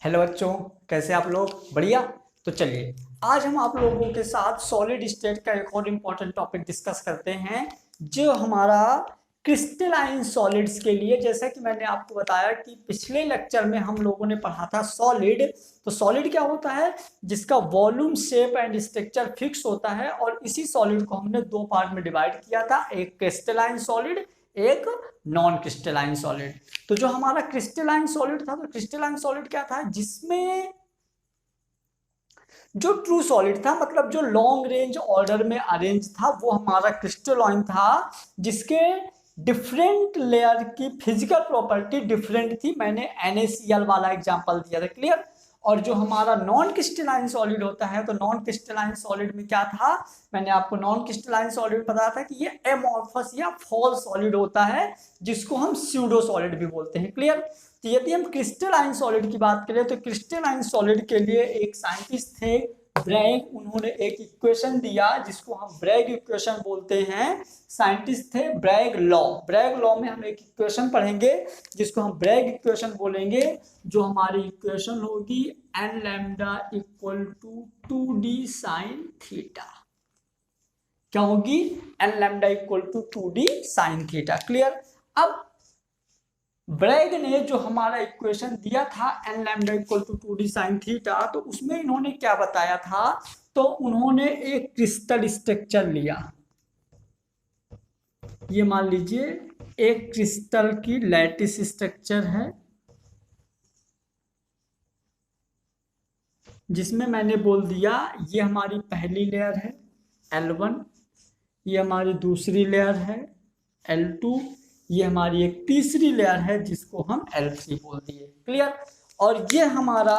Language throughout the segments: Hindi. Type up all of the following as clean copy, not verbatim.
हेलो बच्चों, कैसे आप लोग? बढ़िया। तो चलिए आज हम आप लोगों के साथ सॉलिड स्टेट का एक और इम्पॉर्टेंट टॉपिक डिस्कस करते हैं, जो हमारा क्रिस्टलाइन सॉलिड्स के लिए। जैसा कि मैंने आपको बताया कि पिछले लेक्चर में हम लोगों ने पढ़ा था सॉलिड। तो सॉलिड क्या होता है? जिसका volume, shape and structure fix होता है। और इसी सॉलिड को हमने दो पार्ट में डिवाइड किया था, एक क्रिस्टलाइन सॉलिड, एक नॉन क्रिस्टलाइन सॉलिड। तो जो हमारा क्रिस्टलाइन सॉलिड था, तो क्रिस्टलाइन सॉलिड क्या था? जिसमें जो ट्रू सॉलिड था, मतलब जो लॉन्ग रेंज ऑर्डर में अरेंज था, वो हमारा क्रिस्टलाइन था, जिसके डिफरेंट लेयर की फिजिकल प्रॉपर्टी डिफरेंट थी। मैंने NaCl वाला एग्जांपल दिया था, क्लियर। और जो हमारा नॉन क्रिस्टलाइन सॉलिड होता है, तो नॉन क्रिस्टलाइन सॉलिड में क्या था? मैंने आपको नॉन क्रिस्टलाइन सॉलिड बताया था कि ये एमॉर्फस या फॉल सॉलिड होता है, जिसको हम स्यूडो सॉलिड भी बोलते हैं, क्लियर। तो यदि हम क्रिस्टलाइन सॉलिड की बात करें, तो क्रिस्टलाइन सॉलिड के लिए एक साइंटिस्ट थे ब्रैग। उन्होंने एक इक्वेशन दिया जिसको हम ब्रैग इक्वेशन बोलते हैं। साइंटिस्ट थे ब्रैग लॉ। ब्रैग लॉ में हम एक इक्वेशन पढ़ेंगे जिसको हम ब्रैग इक्वेशन बोलेंगे, जो हमारी इक्वेशन होगी n lambda equal to 2d sine theta. क्या होगी? N lambda equal to 2d sine theta, clear. अब ब्रैग ने जो हमारा इक्वेशन दिया था n lambda equal to 2d sine theta, तो उसमें इन्होंने क्या बताया था? तो उन्होंने एक क्रिस्टल स्ट्रक्चर लिया। ये मान लीजिए एक क्रिस्टल की लैटिस स्ट्रक्चर है, जिसमें मैंने बोल दिया ये हमारी पहली लेयर है L1, ये हमारी दूसरी लेयर है L2, ये हमारी एक तीसरी लेयर है जिसको हम L3 बोल दिए, क्लियर। और ये हमारा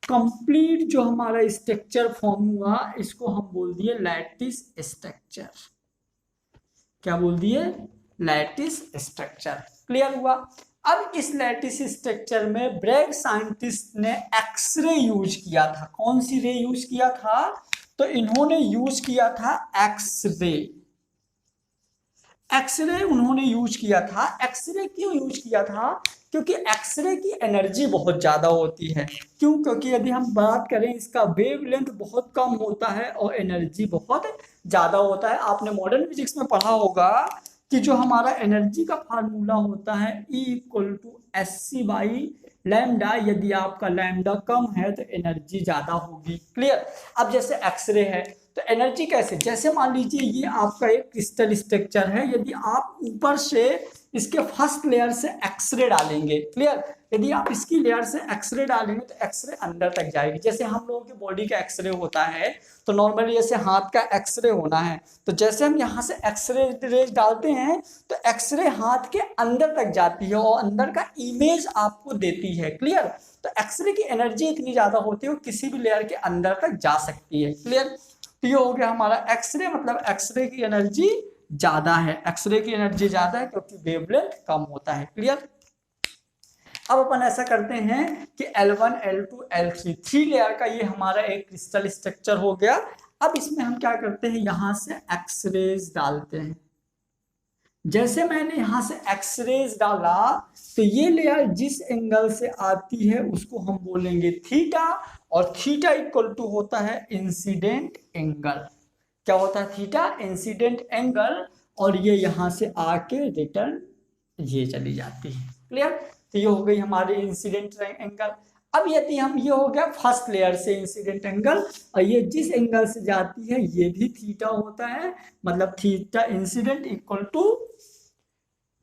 कंप्लीट जो हमारा स्ट्रक्चर फॉर्म हुआ, इसको हम बोल दिए लैटिस स्ट्रक्चर। क्या बोल दिए? लैटिस स्ट्रक्चर, क्लियर हुआ। अब इस लैटिस स्ट्रक्चर में ब्रैग साइंटिस्ट ने एक्सरे यूज किया था। कौन सी रे यूज किया था? तो इन्होंने यूज किया था एक्सरे। एक्सरे उन्होंने यूज किया था। एक्सरे क्यों यूज किया था? क्योंकि एक्सरे की एनर्जी बहुत ज्यादा होती है। क्यों? क्योंकि यदि हम बात करें, इसका वेवलेंथ बहुत कम होता है और एनर्जी बहुत ज्यादा होता है। आपने मॉडर्न फिजिक्स में पढ़ा होगा कि जो हमारा एनर्जी का फार्मूला होता है E equal to SC by lambda. यदि आपका लैम्डा कम है तो एनर्जी ज्यादा होगी, क्लियर। अब जैसे एक्सरे है, तो एनर्जी कैसे? जैसे मान लीजिए ये आपका एक क्रिस्टल स्ट्रक्चर है, यदि आप ऊपर से इसके फर्स्ट लेयर से एक्सरे डालेंगे, क्लियर। यदि आप इसकी लेयर से एक्सरे डालेंगे तो एक्सरे अंदर तक जाएगी। जैसे हम लोगों के बॉडी का एक्सरे होता है, तो नॉर्मली जैसे हाथ का एक्सरे होना है, तो जैसे हम यहाँ से एक्सरे रेज डालते हैं, तो एक्सरे हाथ के अंदर तक जाती है और अंदर का इमेज आपको देती है, क्लियर। तो एक्सरे की एनर्जी इतनी ज्यादा होती है, वो किसी भी लेयर के अंदर तक जा सकती है, क्लियर। तो ये हो गया हमारा एक्सरे, मतलब एक्सरे की एनर्जी ज्यादा है। एक्सरे की एनर्जी ज्यादा है क्योंकि वेवलेंथ कम होता है, क्लियर। अब अपन ऐसा करते हैं कि L1, L2, L3 three layer का ये हमारा एक क्रिस्टल स्ट्रक्चर हो गया। अब इसमें हम क्या करते हैं? यहां से एक्सरेज डालते हैं। जैसे मैंने यहां से एक्सरेज डाला, तो ये लेयर जिस एंगल से आती है उसको हम बोलेंगे थीटा। और थीटा इक्वल टू होता है इंसिडेंट एंगल। क्या होता है? Theta, incident angle. और ये यहां से आके रिटर्न ये चली जाती है, क्लियर। तो ये हो गई हमारी इंसिडेंट एंगल। अब यदि हम, ये हो गया फर्स्ट लेयर से इंसिडेंट एंगल, और ये जिस एंगल से जाती है ये भी थीटा होता है, मतलब theta incident equal to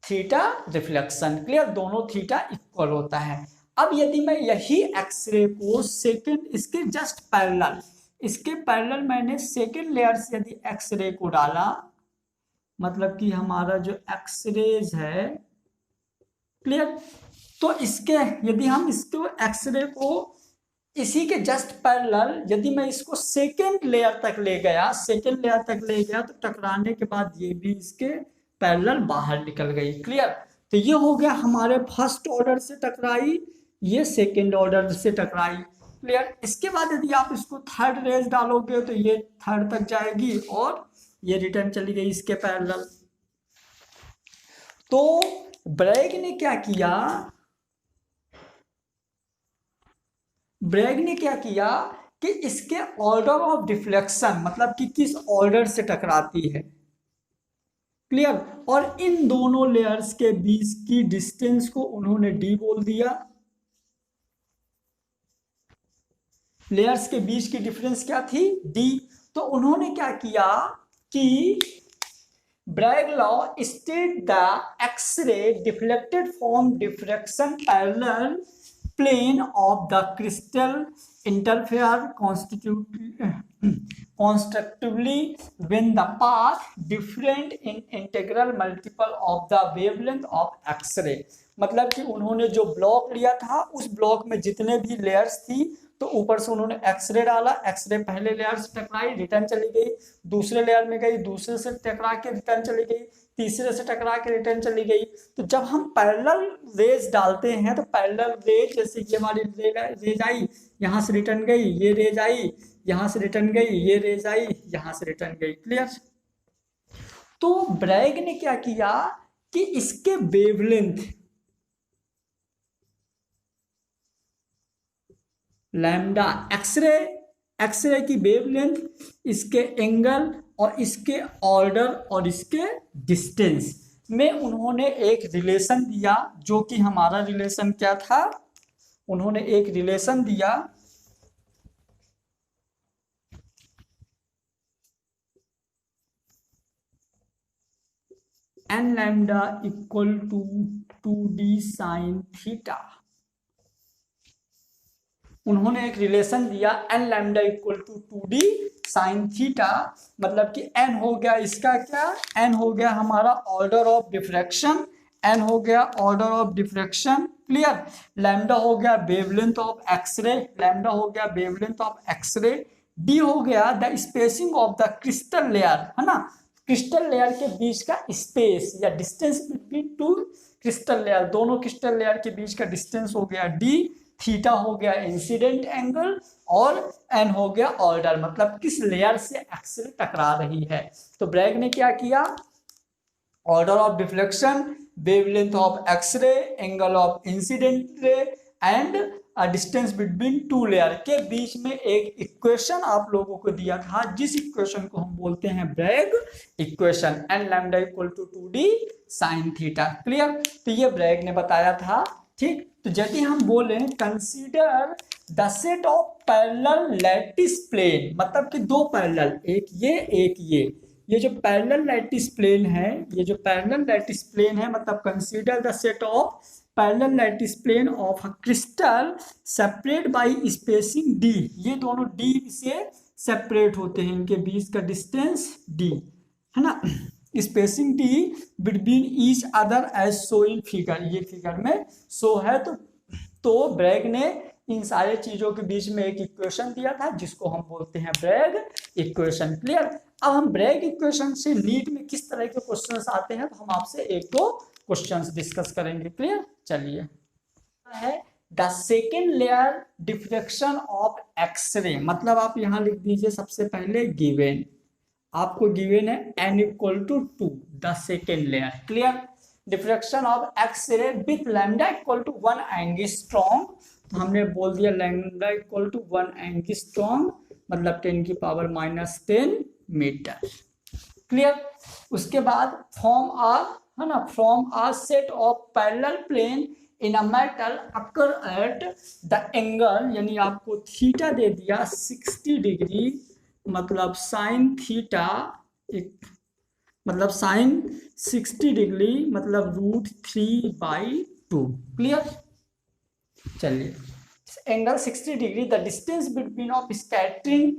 theta reflection, clear. दोनों थीटा इक्वल होता है। अब यदि मैं यही एक्सरे को सेकेंड, इसके जस्ट पैरेलल, इसके पैरेलल मैंने सेकेंड लेयर से यदि एक्सरे को डाला, मतलब कि हमारा जो एक्सरेज है, क्लियर। तो इसके, यदि हम इसको एक्सरे को इसी के जस्ट पैरेलल, यदि मैं इसको सेकेंड लेयर तक ले गया, सेकेंड लेयर तक ले गया, तो टकराने के बाद ये भी इसके पैरेलल बाहर निकल गई, क्लियर। तो ये हो गया हमारे फर्स्ट ऑर्डर से टकराई, ये सेकेंड ऑर्डर से टकराई, क्लियर। इसके बाद यदि आप इसको थर्ड रेज डालोगे तो ये थर्ड तक जाएगी और ये रिटर्न चली गई इसके पैरेलल। तो ब्रैग ने क्या किया? ब्रैग ने क्या किया कि इसके ऑर्डर ऑफ डिफ्लेक्शन, मतलब कि किस ऑर्डर से टकराती है, क्लियर, और इन दोनों लेयर्स के बीच की डिस्टेंस को उन्होंने डी बोल दिया। लेयर्स के बीच की डिफरेंस क्या थी, डी। तो उन्होंने क्या किया कि Bragg law state the X ray deflected from diffraction parallel plane of the crystal interfere constructively when the path different in integral multiple of the wavelength of X-ray। मतलब कि उन्होंने जो ब्लॉक लिया था उस ब्लॉक में जितने भी लेयर्स थी तो ऊपर से उन्होंने एक्सरे डाला, एक्सरे पहले लेयर से टकराई रिटर्न चली गई, दूसरे लेयर में गई, दूसरे से टकरा के रिटर्न चली गई, तीसरे से टकरा के रिटर्न चली गई। तो जब हम पैरेलल रेज डालते हैं तो पैरेलल रेज, जैसे ये हमारी रेज आई यहाँ से रिटर्न गई, ये रेज आई यहाँ से रिटर्न गई, ये रेज आई यहाँ से रिटर्न गई, क्लियर। तो ब्रैग ने क्या किया कि इसके वेवलेंथ लैम्डा, एक्सरे की वेवलेंथ, इसके एंगल और इसके ऑर्डर और इसके डिस्टेंस में उन्होंने एक रिलेशन दिया, जो कि हमारा रिलेशन क्या था, उन्होंने एक रिलेशन दिया n lambda equal to 2d sine theta. उन्होंने एक रिलेशन दिया n lambda equal to 2d sine theta, मतलब कि एन हो गया इसका क्या, एन हो गया हमारा ऑर्डर ऑफ डिफ्रैक्शन, एन हो गया order of diffraction, clear. Lambda हो गया वेवलेंथ ऑफ एक्सरे, लैम्डा हो गया वेवलेंथ ऑफ एक्सरे, डी हो गया the spacing of the crystal layer, है ना, क्रिस्टल लेयर के बीच का स्पेस या distance between to crystal layer, दोनों क्रिस्टल लेयर के बीच का डिस्टेंस हो गया डी, थीटा हो गया इंसिडेंट एंगल, और एन हो गया ऑर्डर, मतलब किस लेयर से एक्सरे टकरा रही है। तो ब्रैग ने क्या किया, order of deflection, wavelength of X ray, angle of incident ray and distance between two layer के बीच में एक इक्वेशन आप लोगों को दिया था, जिस इक्वेशन को हम बोलते हैं Bragg equation, n lambda equal to 2d sine theta, clear. तो ये ब्रैग ने बताया था, ठीक। तो यदि हम बोले consider the set of parallel lattice plane, मतलब कि दो पैरेलल, एक ये जो पैरेलल लैटिस प्लेन है, ये जो पैरेलल लैटिस प्लेन है, मतलब consider the set of parallel lattice plane of a crystal separate by spacing d, ये दोनों d से सेपरेट होते हैं, इनके बीच का डिस्टेंस d, है ना, spacing d between each other as show in figure, ये फिगर में शो है। तो ब्रैग ने इन सारे चीजों के बीच में एक इक्वेशन दिया था जिसको हम बोलते हैं ब्रैग इक्वेशन, क्लियर। अब हम ब्रैग इक्वेशन से नीट में किस तरह के क्वेश्चंस आते हैं तो हम आपसे एक दो क्वेश्चंस डिस्कस करेंगे, क्लियर। चलिए, है the second layer diffraction of X ray, मतलब आप यहां लिख दीजिए सबसे पहले गिवन, आपको गिवन है n equal to 2 the second layer, clear. Diffraction of X ray with lambda equal to 1 angstrom, तो हमने बोल दिया लैम्डा इक्वल टू 1 एंगस्ट्रॉम, मतलब 10 की पावर -10 मीटर, क्लियर। उसके बाद from a set of parallel plane in a metal occur at the angle, यानी आपको थीटा दे दिया 60 डिग्री, मतलब साइन थीटा, मतलब साइन 60 डिग्री, मतलब √3/2, क्लियर। चलिए, angle 60 degree, the distance between of scattering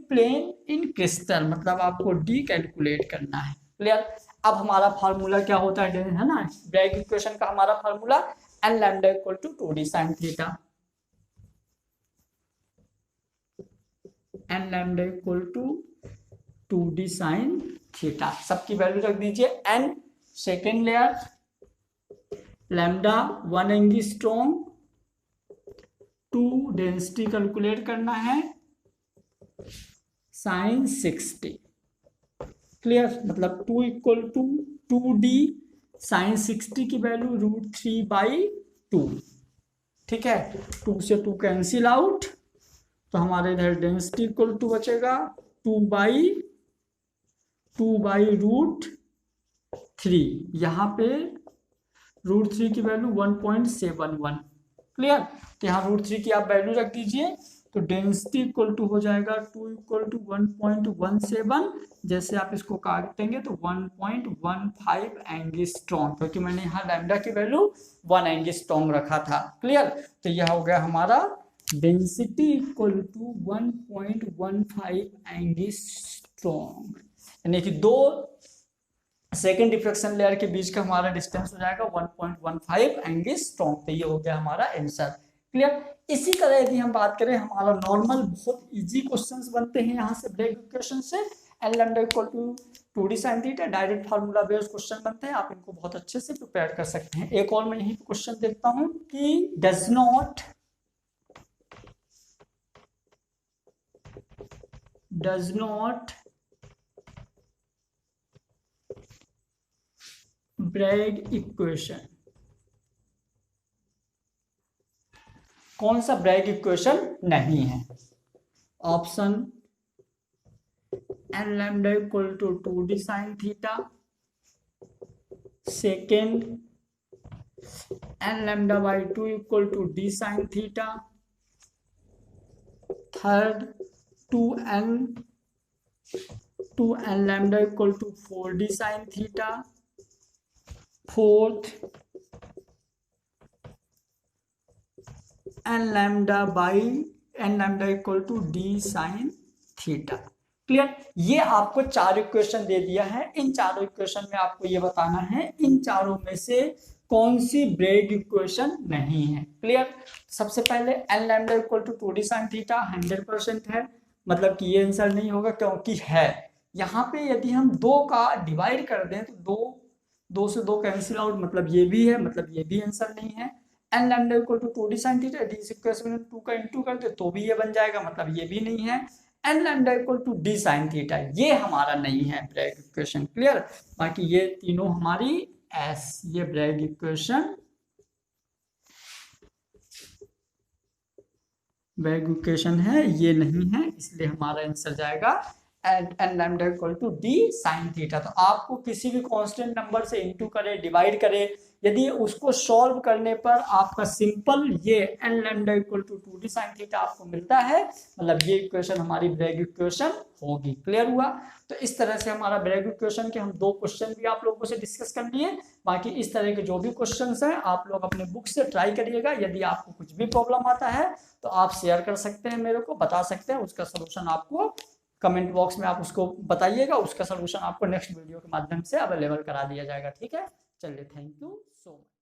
plane in crystal, मतलब आपको डी कैलकुलेट करना है, क्लियर। अब हमारा फार्मूला क्या होता है ना, ब्रैग इक्वेशन का हमारा formula n lambda equal to 2d sine theta, n lambda equal to 2d sine theta, सबकी वैल्यू रख दीजिए, n second layer, lambda 1 angstrom, 2 density calculate करना है, साइन 60, क्लियर, मतलब 2 इक्वल टू 2d साइन 60 की वैल्यू √3/2, ठीक है, 2 से 2 कैंसिल आउट, तो हमारे इधर डेंसिटी इक्वल टू बचेगा 2/√3। यहाँ पे √3 की वैल्यू 1.71। क्लियर, तो यहाँ √3 की आप वैल्यू रख दीजिए, तो डेंसिटी इक्वल टू हो जाएगा 2 = 1.17। जैसे आप इसको काटेंगे तो 1.15 एंगस्ट्रॉम, क्योंकि मैंने यहाँ लैम्डा की वैल्यू 1 एंगस्ट्रॉम रखा था। क्लियर, तो यह हो गया हमारा डेंसिटी इक्वल टू 1.15 एंगस्ट्रॉम, यानी कि दो सेकेंड डिफ्लेक्शन लेयर के बीच का हमारा डिस्टेंस हो जाएगा 1.15 एंगस्ट्रॉम। तो ये हो गया हमारा आंसर। क्लियर, इसी तरह यदि हम बात करें हमारा नॉर्मल बहुत इजी क्वेश्चंस बनते हैं यहाँ से ब्रेक इक्वेशन से, l lambda equal to 2d sin theta, direct formula based question बनते हैं, आप इनको बहुत अच्छे से प्रिपेयर कर सकते हैं। एक और मैं यही क्वेश्चन देखता हूँ कि डज नॉट ब्रैग इक्वेशन, कौन सा ब्रैग इक्वेशन नहीं है? Option n lambda equal to 2d sin theta, second n lambda by 2 equal to d sin theta, third 2n lambda equal to 4d sin theta, fourth n lambda equal to d sin theta. Clear, ये आपको 4 इक्वेशन दे दिया है। इन चारों इक्वेशन में आपको ये बताना है इन चारों में से कौन सी ब्रैग इक्वेशन नहीं है। क्लियर, सबसे पहले n lambda equal to 2d sin theta 100% है, मतलब कि ये आंसर नहीं होगा क्योंकि है। यहाँ पे यदि हम 2 का डिवाइड कर दें तो 2 से 2 कैंसिल आउट, मतलब ये भी है, मतलब ये भी आंसर नहीं है। N lambda equal to 2d sin theta, इस इक्वेशन में 2 का इंटू कर दे तो भी ये बन जाएगा, मतलब ये भी नहीं है। N lambda equal to d sin theta, ये हमारा नहीं है ब्रैग इक्वेशन। क्लियर, बाकी ये तीनों हमारी ये ब्रैग इक्वेशन है, ये नहीं है, इसलिए हमारा आंसर जाएगा n lambda equal to d sin theta. तो आपको किसी भी कांस्टेंट नंबर से इंटू करे, डिवाइड करे, यदि उसको सॉल्व करने पर आपका सिंपल ये n lambda equal to 2d sin theta आपको मिलता है, मतलब ये इक्वेशन हमारी ब्रैग इक्वेशन होगी। क्लियर हुआ? तो इस तरह से हमारा ब्रैग इक्वेशन के हम 2 क्वेश्चन भी आप लोगों से डिस्कस कर लिए। बाकी इस तरह के जो भी क्वेश्चन हैं आप लोग अपने बुक से ट्राई करिएगा। यदि आपको कुछ भी प्रॉब्लम आता है तो आप शेयर कर सकते हैं, मेरे को बता सकते हैं, उसका सोल्यूशन आपको कमेंट बॉक्स में आप उसको बताइएगा, उसका सोल्यूशन आपको नेक्स्ट वीडियो के माध्यम से अवेलेबल करा दिया जाएगा। ठीक है, चलिए, थैंक यू सो मच।